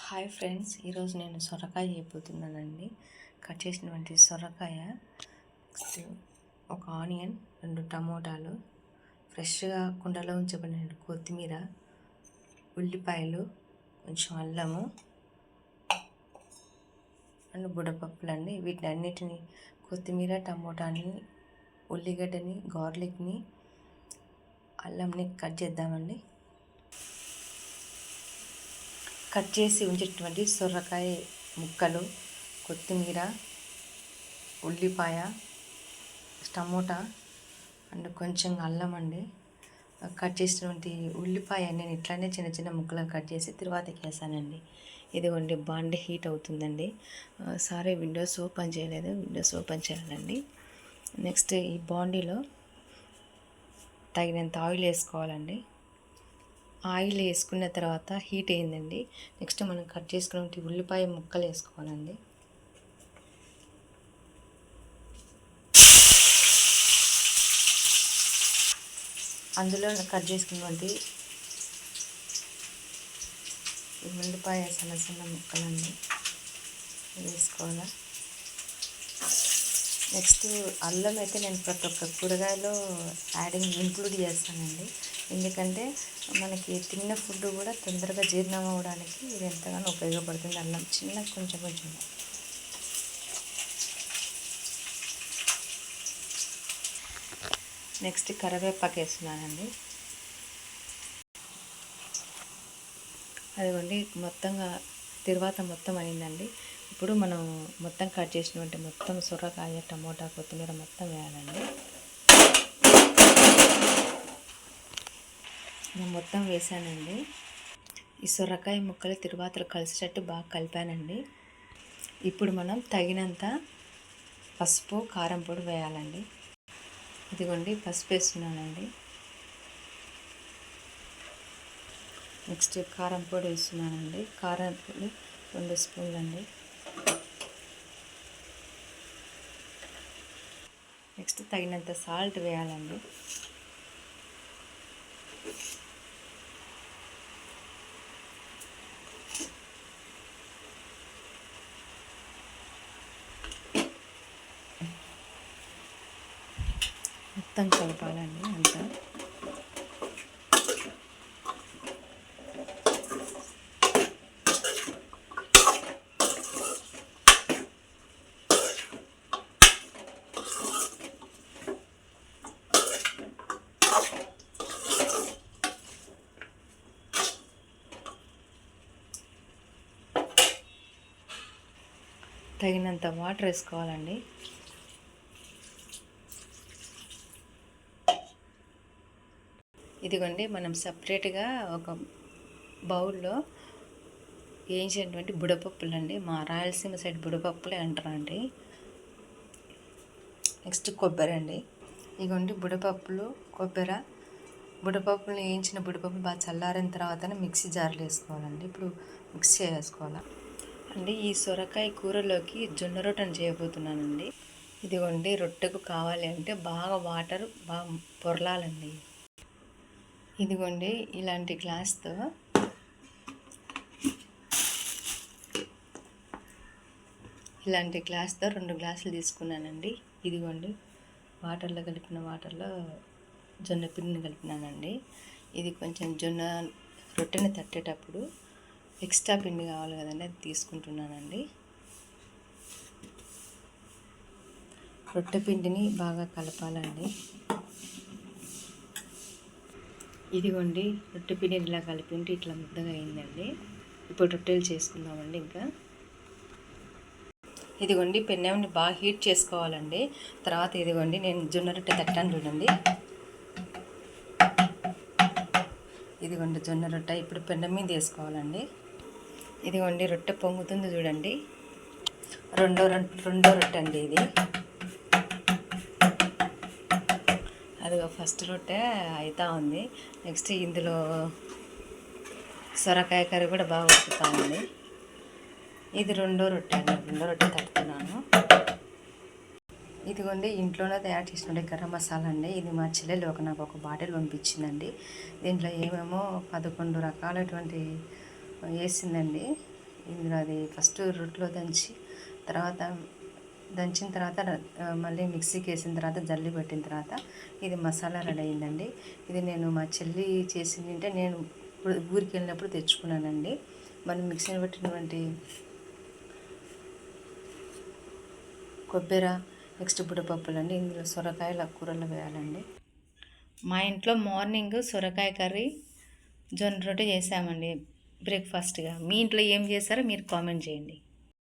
Hi friends, ఈరోజు నేను సొరకాయ చేయబోతున్నానండి. కట్ చేసినటువంటి సొరకాయ, ఒక ఆనియన్, 2 టమోటాలు, ఫ్రెష్గా కుండలో ఉంచబడిన కొత్తిమీర, ఉల్లిపాయలు, కొంచెం అల్లము అండ్ బుడపప్పులండి. వీటిని అన్నిటిని, కొత్తిమీర, టమోటాని, ఉల్లిగడ్డని, గార్లిక్ని, అల్లంని కట్ చేద్దామండి. కట్ చేసి ఉంచేటువంటి సొరకాయ ముక్కలు, కొత్తిమీర, ఉల్లిపాయ, టమోటా అండ్ కొంచెం అల్లం అండి. కట్ చేసినటువంటి ఉల్లిపాయ నేను ఇట్లానే చిన్న చిన్న ముక్కలను కట్ చేసి తర్వాతకి వేసానండి. ఇదిగోండి, బాండి హీట్ అవుతుందండి. సారీ, విండోస్ ఓపెన్ చేయలేదు, విండోస్ ఓపెన్ చేయాలండి. నెక్స్ట్ ఈ బాండీలో తగినంత ఆయిల్ వేసుకోవాలండి. ఆయిల్ వేసుకున్న తర్వాత హీట్ అయిందండి. నెక్స్ట్ మనం కట్ చేసుకున్న ఉల్లిపాయ ముక్కలు వేసుకోవాలండి. అందులో కట్ చేసుకున్నటువంటి ఉల్లిపాయ సన్న సన్న ముక్కలన్నీ వేసుకోవాలి. నెక్స్ట్ అల్లం అయితే నేను ప్రతి ఒక్క కూరగాయలో ఇంక్లూడ్ చేస్తానండి. ఎందుకంటే మనకి తిన్న ఫుడ్ కూడా తొందరగా జీర్ణం అవ్వడానికి ఇది ఎంతగానో ఉపయోగపడుతుంది. అల్లం కొంచెం నెక్స్ట్ కరివేపాకు వేస్తున్నానండి. అదిగోండి, మొత్తంగా తర్వాత మొత్తం అయిందండి. ఇప్పుడు మనం మొత్తం కట్ చేసినటువంటి మొత్తం సొరకాయ, టమోటా, కొత్తిమీర మొత్తం వేయాలండి. నేను మొత్తం వేసానండి. ఈ సొరకాయ ముక్కలు తిరువాతలు కలిసేటట్టు బాగా కలిపానండి. ఇప్పుడు మనం తగినంత పసుపు, కారం పొడి వేయాలండి. ఇదిగోండి, పసుపు వేస్తున్నానండి. నెక్స్ట్ కారం పొడి వేస్తున్నానండి. కారం పొడి 2 స్పూన్లు అండి. నెక్స్ట్ తగినంత సాల్ట్ వేయాలండి. మొత్తం కలపాలండి అంతా. తగినంత వాటర్ వేసుకోవాలండి. ఇదిగోండి, మనం సపరేట్గా ఒక బౌల్లో వేయించినటువంటి బుడపప్పులు అండి. మా రాయలసీమ సైడ్ బుడపప్పులే అంటారండి. నెక్స్ట్ కొబ్బరి అండి. ఇదిగోండి, బుడపప్పులు, బుడపప్పులు వేయించిన బుడపప్పులు బాగా చల్లారిన తర్వాతనే మిక్సీ జార్లు వేసుకోవాలండి. ఇప్పుడు మిక్స్ చేసుకోవాలి అండి. ఈ సొరకాయ కూరలోకి జొన్న రొట్టెను చేయబోతున్నానండి. ఇదిగోండి, రొట్టెకు కావాలి అంటే బాగా వాటర్ బాగా పొరలాలండి. ఇదిగోండి, ఇలాంటి గ్లాస్తో 2 గ్లాసులు తీసుకున్నానండి. ఇదిగోండి, కలిపిన వాటర్లో జొన్న పిండిని కలిపినానండి. ఇది కొంచెం జొన్న రొట్టెని తట్టేటప్పుడు ఎక్స్ట్రా పిండి కావాలి కదండి, అది తీసుకుంటున్నానండి. రొట్టె పిండిని బాగా కలపాలండి. ఇదిగోండి, రొట్టె పిండిని ఇలా కలిపిండి ఇట్లా ముద్దగా అయిందండి. ఇప్పుడు రొట్టెలు చేసుకుందామండి. ఇంకా ఇదిగోండి, పెన్నెంని బాగా హీట్ చేసుకోవాలండి. తర్వాత ఇదిగోండి, నేను జొన్న రొట్టె తట్టాను చూడండి. ఇదిగోండి జొన్న రొట్టె ఇప్పుడు పెన్నెం మీద వేసుకోవాలండి. ఇదిగోండి, రొట్టె పొంగుతుంది చూడండి. రెండో రొట్టె అండి ఇది. అదిగో ఫస్ట్ రొట్టె అవుతా ఉంది. నెక్స్ట్ ఇందులో సొరకాయ కర్రీ కూడా బాగా ఉడుకుతా ఉంది. ఇది రెండో రొట్టె తట్టుతున్నాను. ఇదిగోండి, ఇంట్లోనే తయారు చేసిన గరం మసాలా అండి. ఇది మా చెల్లెలు నాకు ఒక బాటిల్ పంపించిందండి. దీంట్లో ఏమేమో 11 రకాలటువంటి వేసిందండి. ఇందులో అది ఫస్ట్ రొట్టెలో దంచిన తర్వాత మళ్ళీ మిక్సీకి వేసిన తర్వాత జల్లి పెట్టిన తర్వాత ఇది మసాలా రెడీ అయిందండి. ఇది నేను మా చెల్లి చేసింది అంటే నేను ఊరికి వెళ్ళినప్పుడు తెచ్చుకున్నానండి. మనం మిక్సీని పెట్టినటువంటి కొబ్బరి నెక్స్ట్ బుడపప్పులండి. ఇందులో సొరకాయల కూరలో వేయాలండి. మా ఇంట్లో మార్నింగ్ సొరకాయ కర్రీ జొన్న రొట్టె చేసామండి బ్రేక్ఫాస్ట్గా. మీ ఇంట్లో ఏం చేస్తారో మీరు కామెంట్ చేయండి.